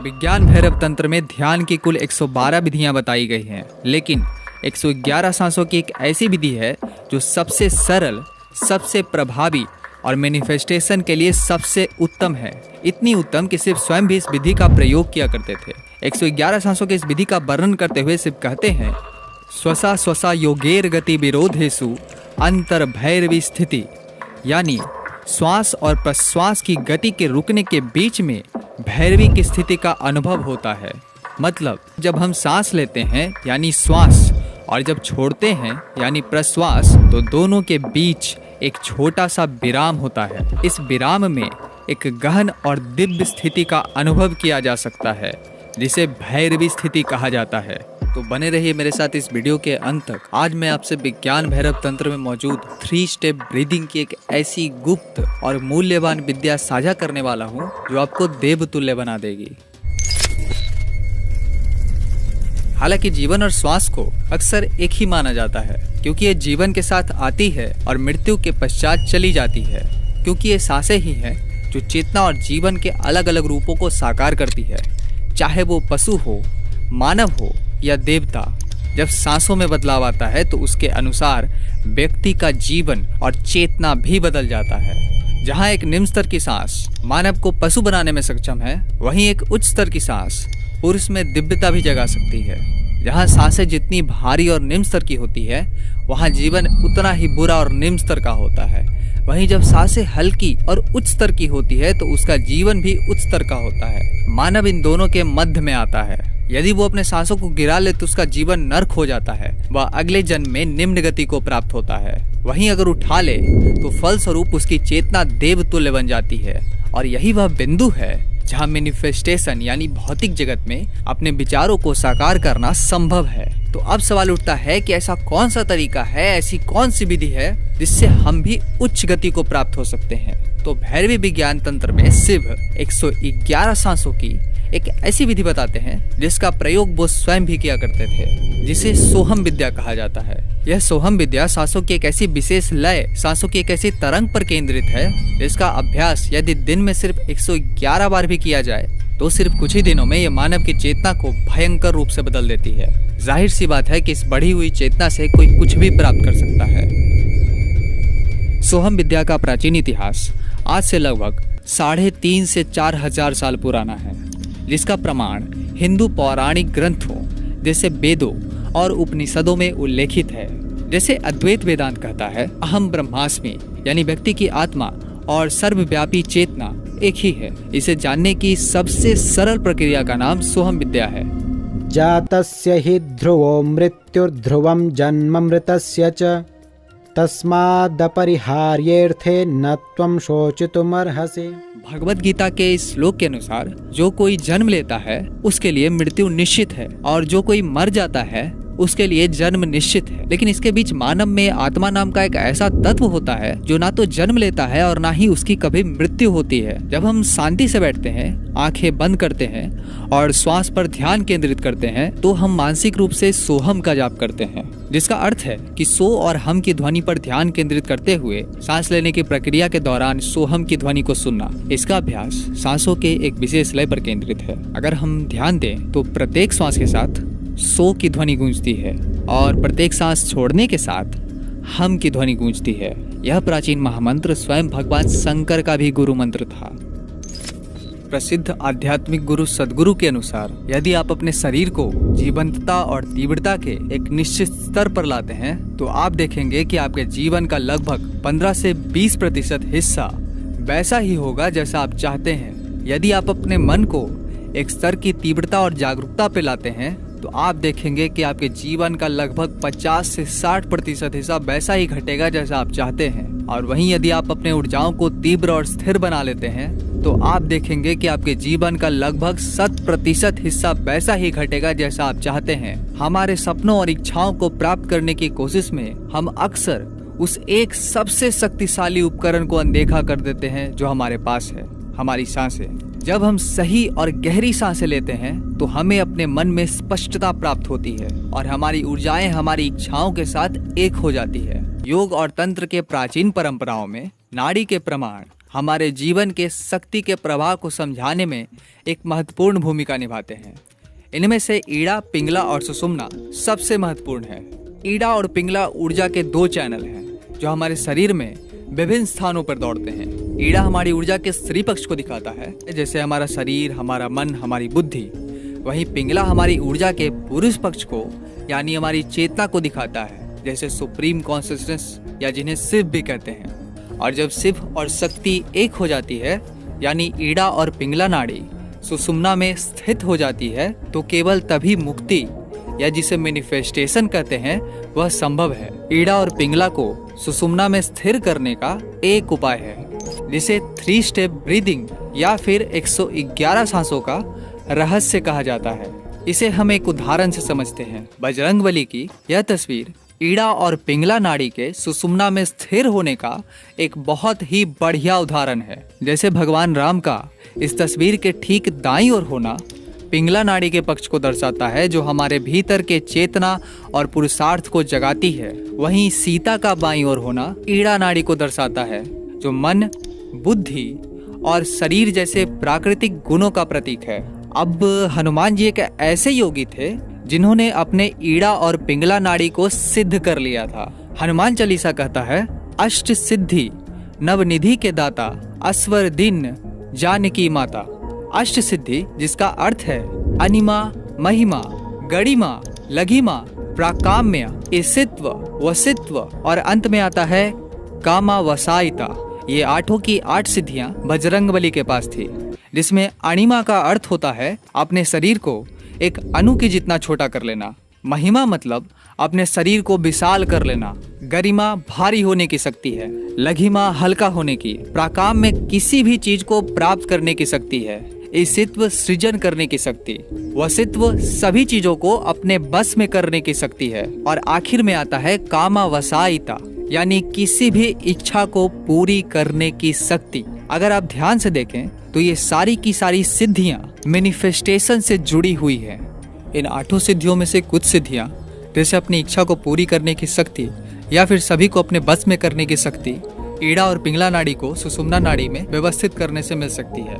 विज्ञान भैरव तंत्र में ध्यान की कुल 112 विधियां बताई गई हैं, लेकिन 111 सांसों की एक ऐसी विधि है जो सबसे सरल, सबसे प्रभावी और मैनिफेस्टेशन के लिए सबसे उत्तम है। इतनी उत्तम कि सिर्फ स्वयं भी इस विधि का प्रयोग किया करते थे। 111 सांसों की इस विधि का वर्णन करते हुए शिव कहते हैं, स्वसा स्वसा योगेर गति विरोधेषु अंतर भैरवी स्थिति, यानी श्वास और प्रश्वास की गति के रुकने के बीच में भैरवी की स्थिति का अनुभव होता है। मतलब जब हम सांस लेते हैं यानी श्वास और जब छोड़ते हैं यानी प्रश्वास, तो दोनों के बीच एक छोटा सा विराम होता है। इस विराम में एक गहन और दिव्य स्थिति का अनुभव किया जा सकता है, जिसे भैरवी स्थिति कहा जाता है। तो बने रहिए मेरे साथ इस वीडियो के अंत तक। आज मैं आपसे विज्ञान भैरव तंत्र में मौजूद 3 स्टेप ब्रीदिंग की एक ऐसी गुप्त और मूल्यवान विद्या साझा करने वाला हूँ जो आपको देवतुल्य बना देगी। हालांकि जीवन और श्वास को अक्सर एक ही माना जाता है, क्योंकि ये जीवन के साथ आती है और मृत्यु के पश्चात चली जाती है, क्योंकि ये सांसें ही हैं जो चेतना और जीवन के अलग अलग रूपों को साकार करती है, चाहे वो पशु हो, मानव हो या देवता। जब सांसों में बदलाव आता है तो उसके अनुसार व्यक्ति का जीवन और चेतना भी बदल जाता है। जहाँ एक निम्न स्तर की सांस मानव को पशु बनाने में सक्षम है, वहीं एक उच्च स्तर की सांस पुरुष में दिव्यता भी जगा सकती है। जहाँ सांसें जितनी भारी और निम्न स्तर की होती है, वहाँ जीवन उतना ही बुरा और निम्न स्तर का होता है। वहीं जब सांसें हल्की और उच्च स्तर की होती है तो उसका जीवन भी उच्च स्तर का होता है। मानव इन दोनों के मध्य में आता है। यदि वो अपने सांसों को गिरा ले तो उसका जीवन नर्क हो जाता है। वह अगले जन्म में निम्न गति को प्राप्त होता है। वहीं अगर उठा ले तो फलस्वरूप उसकी चेतना देवतुल्य बन जाती है। और यही वह बिंदु है जहाँ मैनिफेस्टेशन यानी भौतिक जगत में अपने विचारों को साकार करना संभव है। तो अब सवाल उठता है कि ऐसा कौन सा तरीका है, ऐसी कौन सी विधि है जिससे हम भी उच्च गति को प्राप्त हो सकते हैं। तो भैरवी विज्ञान तंत्र में शिव 111 सांसों की एक ऐसी विधि बताते हैं जिसका प्रयोग वो स्वयं भी किया करते थे, जिसे सोहम विद्या कहा जाता है। यह सोहम विद्या सांसों की एक ऐसी विशेष लय, सांसों की एक ऐसी तरंग पर केंद्रित है जिसका अभ्यास यदि दिन में सिर्फ 111 बार भी किया जाए तो सिर्फ कुछ ही दिनों में यह मानव की चेतना को भयंकर रूप से बदल देती है। जाहिर सी बात है कि इस बढ़ी हुई चेतना से कोई कुछ भी प्राप्त कर सकता है। सोहम विद्या का प्राचीन इतिहास आज से लगभग 3.5 से 4 हजार साल पुराना है, जिसका प्रमाण हिंदू पौराणिक ग्रंथों जैसे वेदों और उपनिषदों में उल्लेखित है। जैसे अद्वैत वेदांत कहता है, अहम ब्रह्मास्मि, यानी व्यक्ति की आत्मा और सर्वव्यापी चेतना एक ही है। इसे जानने की सबसे सरल प्रक्रिया का नाम सोहम विद्या है। जातस्य हि ध्रुवो मृत्युर्ध्रुवं जन्म मृतस्य च तस्मादपरिहार्येऽर्थे न त्वं शोचितुमर्हसि। भगवत गीता के इस श्लोक के अनुसार जो कोई जन्म लेता है उसके लिए मृत्यु निश्चित है, और जो कोई मर जाता है उसके लिए जन्म निश्चित है। लेकिन इसके बीच मानव में आत्मा नाम का एक ऐसा तत्व होता है जो ना तो जन्म लेता है और ना ही उसकी कभी मृत्यु होती है। जब हम शांति से बैठते हैं, आंखें बंद करते हैं और श्वास पर ध्यान केंद्रित करते हैं, तो हम मानसिक रूप से सोहम का जाप करते हैं, जिसका अर्थ है कि सो और हम की ध्वनि पर ध्यान केंद्रित करते हुए सांस लेने की प्रक्रिया के दौरान सोहम की ध्वनि को सुनना। इसका अभ्यास सांसों के एक विशेष लय पर केंद्रित है। अगर हम ध्यान दें तो प्रत्येक श्वास के साथ सो की ध्वनि गूंजती है और प्रत्येक सांस छोड़ने के साथ हम की ध्वनि गूंजती है। यह प्राचीन महामंत्र स्वयं भगवान शंकर का भी गुरु मंत्र था। प्रसिद्ध आध्यात्मिक गुरु सद्गुरु के अनुसार यदि आप अपने शरीर को जीवंतता और तीव्रता के एक निश्चित स्तर पर लाते हैं तो आप देखेंगे कि आपके जीवन का लगभग 15 से 20% हिस्सा वैसा ही होगा जैसा आप चाहते हैं। यदि आप अपने मन को एक स्तर की तीव्रता और जागरूकता पे लाते हैं तो आप देखेंगे कि आपके जीवन का लगभग 50 से 60% हिस्सा वैसा ही घटेगा जैसा आप चाहते हैं। और वहीं यदि आप अपने ऊर्जाओं को तीव्र और स्थिर बना लेते हैं तो आप देखेंगे कि आपके जीवन का लगभग 100% हिस्सा वैसा ही घटेगा जैसा आप चाहते हैं। हमारे सपनों और इच्छाओं को प्राप्त करने की कोशिश में हम अक्सर उस एक सबसे शक्तिशाली उपकरण को अनदेखा कर देते हैं जो हमारे पास है, हमारी सांसें। जब हम सही और गहरी सांसें लेते हैं तो हमें अपने मन में स्पष्टता प्राप्त होती है और हमारी ऊर्जाएं हमारी इच्छाओं के साथ एक हो जाती है। योग और तंत्र के प्राचीन परंपराओं में नाड़ी के प्रमाण हमारे जीवन के शक्ति के प्रवाह को समझाने में एक महत्वपूर्ण भूमिका निभाते हैं। इनमें से ईड़ा, पिंगला और सुषुम्ना सबसे महत्वपूर्ण है। ईड़ा और पिंगला ऊर्जा के 2 चैनल हैं जो हमारे शरीर में विभिन्न स्थानों पर दौड़ते हैं। ईड़ा हमारी ऊर्जा के स्त्री पक्ष को दिखाता है, जैसे हमारा शरीर, हमारा मन, हमारी बुद्धि। वहीं पिंगला हमारी ऊर्जा के पुरुष पक्ष को यानी हमारी चेतना को दिखाता है, जैसे सुप्रीम कॉन्शियसनेस या जिन्हें शिव भी कहते हैं। और जब शिव और शक्ति एक हो जाती है यानी ईड़ा और पिंगला नाड़ी सुषुम्ना में स्थित हो जाती है तो केवल तभी मुक्ति या जिसे मैनिफेस्टेशन कहते हैं वह संभव है। ईड़ा और पिंगला को सुषुम्ना में स्थिर करने का एक उपाय है जिसे 3 स्टेप ब्रीदिंग या फिर 111 सांसों का रहस्य कहा जाता है। इसे हम एक उदाहरण से समझते हैं। बजरंगबली की यह तस्वीर ईड़ा और पिंगला नाड़ी के सुषुम्ना में स्थिर होने का एक बहुत ही बढ़िया उदाहरण है। जैसे भगवान राम का इस तस्वीर के ठीक दाईं ओर होना पिंगला नाड़ी के पक्ष को दर्शाता है जो हमारे भीतर के चेतना और पुरुषार्थ को जगाती है। वहीं सीता का बाईं ओर होना ईड़ा नाड़ी को दर्शाता है जो मन, बुद्धि और शरीर जैसे प्राकृतिक गुणों का प्रतीक है। अब हनुमान जी एक ऐसे योगी थे जिन्होंने अपने ईड़ा और पिंगला नाड़ी को सिद्ध कर लिया था। हनुमान चालीसा कहता है, अष्ट सिद्धि नवनिधि के दाता, अस्वर दिन जानकी माता। अष्ट सिद्धि जिसका अर्थ है अनिमा, महिमा, गणिमा, लघिमा, प्राकाम्य, ईसित्व, वसित्व और अंत में आता है कामा वसायिता। ये 8 की 8 सिद्धियां बजरंगबली के पास थी, जिसमें अणिमा का अर्थ होता है अपने शरीर को एक अणु की जितना छोटा कर लेना। महिमा मतलब अपने शरीर को विशाल कर लेना। गरिमा भारी होने की शक्ति है। लघिमा हल्का होने की। प्राकाम में किसी भी चीज को प्राप्त करने की शक्ति है। ईसित्व सृजन करने की शक्ति। वसित्व सभी चीजों को अपने बस में करने की शक्ति है। और आखिर में आता है कामा वसायिता यानी किसी भी इच्छा को पूरी करने की शक्ति। अगर आप ध्यान से देखें तो ये सारी की सारी सिद्धियां मैनिफेस्टेशन से जुड़ी हुई हैं। इन 8 सिद्धियों में से कुछ सिद्धियां जैसे अपनी इच्छा को पूरी करने की शक्ति या फिर सभी को अपने बस में करने की शक्ति ईड़ा और पिंगला नाड़ी को सुषुम्ना नाड़ी में व्यवस्थित करने से मिल सकती है।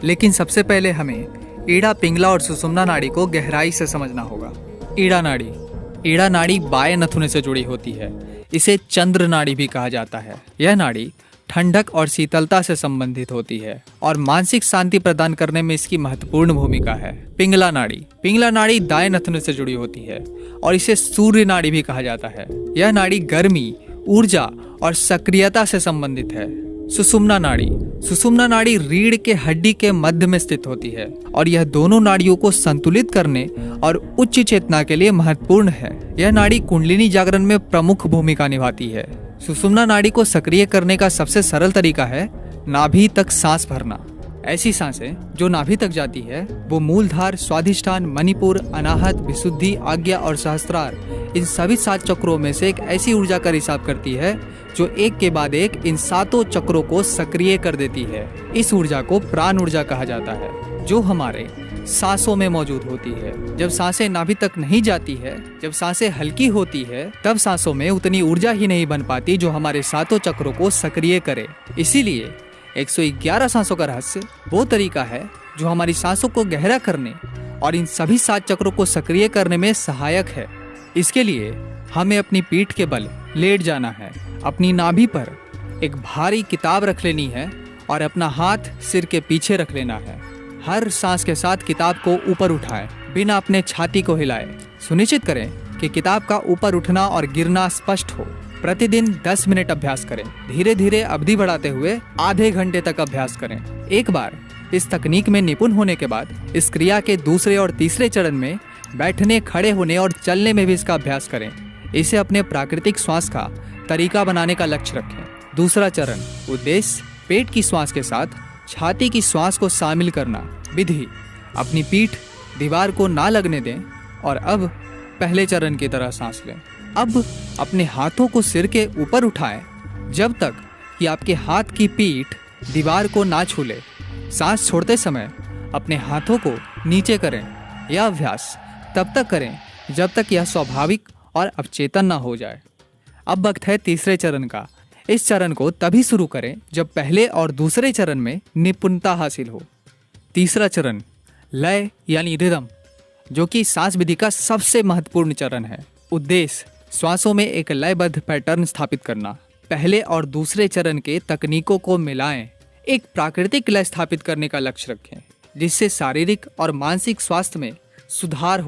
लेकिन सबसे पहले हमें ईड़ा, पिंगला और सुषुम्ना नाड़ी को गहराई से समझना होगा। ईड़ा नाड़ी। ईड़ा नाड़ी बाएं नथुने से जुड़ी होती है। इसे चंद्र नाड़ी भी कहा जाता है। यह नाड़ी ठंडक और शीतलता से संबंधित होती है और मानसिक शांति प्रदान करने में इसकी महत्वपूर्ण भूमिका है। पिंगला नाड़ी। पिंगला नाड़ी दाएं नथुने से जुड़ी होती है और इसे सूर्य नाड़ी भी कहा जाता है। यह नाड़ी गर्मी, ऊर्जा और सक्रियता से संबंधित है। सुषुम्ना नाड़ी। सुषुम्ना नाड़ी रीढ़ के हड्डी के मध्य में स्थित होती है और यह दोनों नाड़ियों को संतुलित करने और उच्च चेतना के लिए महत्वपूर्ण है। यह नाड़ी कुंडलिनी जागरण में प्रमुख भूमिका निभाती है। सुषुम्ना नाड़ी को सक्रिय करने का सबसे सरल तरीका है नाभि तक सांस भरना। ऐसी सांसें जो नाभि तक जाती है वो मूलधार, स्वाधिष्ठान, मणिपुर, अनाहत, विशुद्धि, आज्ञा और सहस्त्रार, इन सभी 7 चक्रों में से एक ऐसी ऊर्जा का रिसाव करती है जो एक के बाद एक इन 7 चक्रों को सक्रिय कर देती है। इस ऊर्जा को प्राण ऊर्जा कहा जाता है जो हमारे सांसों में मौजूद होती है। जब सांसें नाभि तक नहीं जाती है, जब सांसें हल्की होती है, तब सांसों में उतनी ऊर्जा ही नहीं बन पाती जो हमारे 7 चक्रों को सक्रिय करे। इसीलिए 111 सांसों का रहस्य वो तरीका है जो हमारी सांसों को गहरा करने और इन सभी 7 चक्रों को सक्रिय करने में सहायक है। इसके लिए हमें अपनी पीठ के बल लेट जाना है, अपनी नाभि पर एक भारी किताब रख लेनी है और अपना हाथ सिर के पीछे रख लेना है। हर सांस के साथ किताब को ऊपर उठाएं, बिना अपने छाती को हिलाए। सुनिश्चित करें कि किताब का ऊपर उठना और गिरना स्पष्ट हो। प्रतिदिन 10 मिनट अभ्यास करें। धीरे धीरे अवधि बढ़ाते हुए आधे घंटे तक अभ्यास करें। एक बार इस तकनीक में निपुण होने के बाद इस क्रिया के दूसरे और तीसरे चरण में बैठने, खड़े होने और चलने में भी इसका अभ्यास करें। इसे अपने प्राकृतिक श्वास का तरीका बनाने का लक्ष्य रखें। दूसरा चरण, उद्देश्य पेट की श्वास के साथ छाती की श्वास को शामिल करना। विधि, अपनी पीठ दीवार को ना लगने दें और अब पहले चरण की तरह सांस लें। अब अपने हाथों को सिर के ऊपर उठाएं जब तक कि आपके हाथ की पीठ दीवार को ना छू ले। सांस छोड़ते समय अपने हाथों को नीचे करें। यह अभ्यास तब तक करें जब तक यह स्वाभाविक और अवचेतन ना हो जाए। अब वक्त है तीसरे चरण का, इस चरण को तभी शुरू करें जब पहले और दूसरे चरण में निपुणता हासिल हो। तीसरा चरण लय यानी रिदम, जो कि सांस विधि का सबसे महत्वपूर्ण चरण है। उद्देश्य श्वासों में एक लयबद्ध पैटर्न स्थापित करना। पहले और दूसरे चरण के तकनीकों को मिलाएं, एक प्राकृतिक लय स्थापित करने का लक्ष्य रखें, जिससे शारीरिक और मानसिक स्वास्थ्य में सुधार हो।